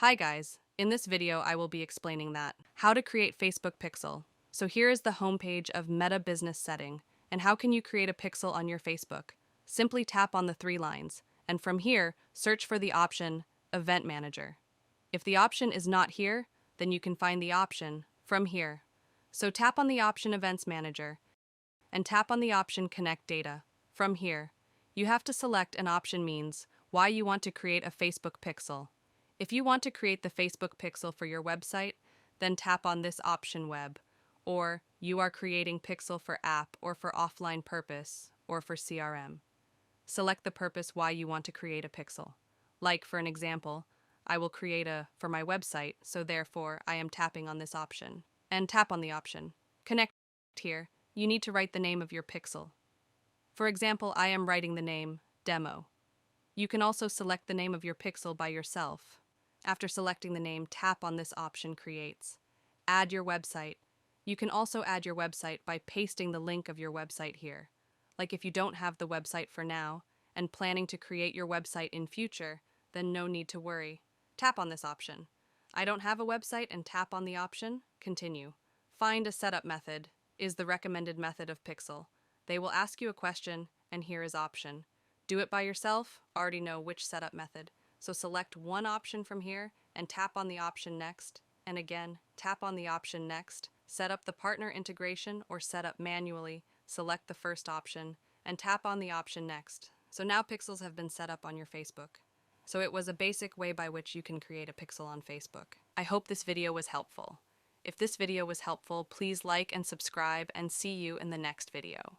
Hi guys, in this video I will be explaining how to create Facebook pixel. So here is the homepage of Meta Business Setting, and how can you create a pixel on your Facebook? Simply tap on the three lines, and from here, search for the option Event Manager. If the option is not here, then you can find the option from here. So tap on the option Events Manager, and tap on the option Connect Data. From here, you have to select an option means why you want to create a Facebook pixel. If you want to create the Facebook pixel for your website, then tap on this option Web, or you are creating pixel for app or for offline purpose or for CRM. Select the purpose why you want to create a pixel. Like for an example, I will create a for my website, so therefore I am tapping on this option. And tap on the option Connect here. You need to write the name of your pixel. For example, I am writing the name Demo. You can also select the name of your pixel by yourself. After selecting the name, tap on this option Creates. Add your website. You can also add your website by pasting the link of your website here. Like if you don't have the website for now and planning to create your website in future, then no need to worry. Tap on this option. I don't have a website and tap on the option Continue. Find a setup method is the recommended method of pixel. They will ask you a question, and here is option. Do it by yourself, already know which setup method. So select one option from here and tap on the option Next, and again, tap on the option Next. Set up the partner integration or set up manually, select the first option, and tap on the option Next. So now pixels have been set up on your Facebook. So it was a basic way by which you can create a pixel on Facebook. I hope this video was helpful. If this video was helpful, please like and subscribe, and see you in the next video.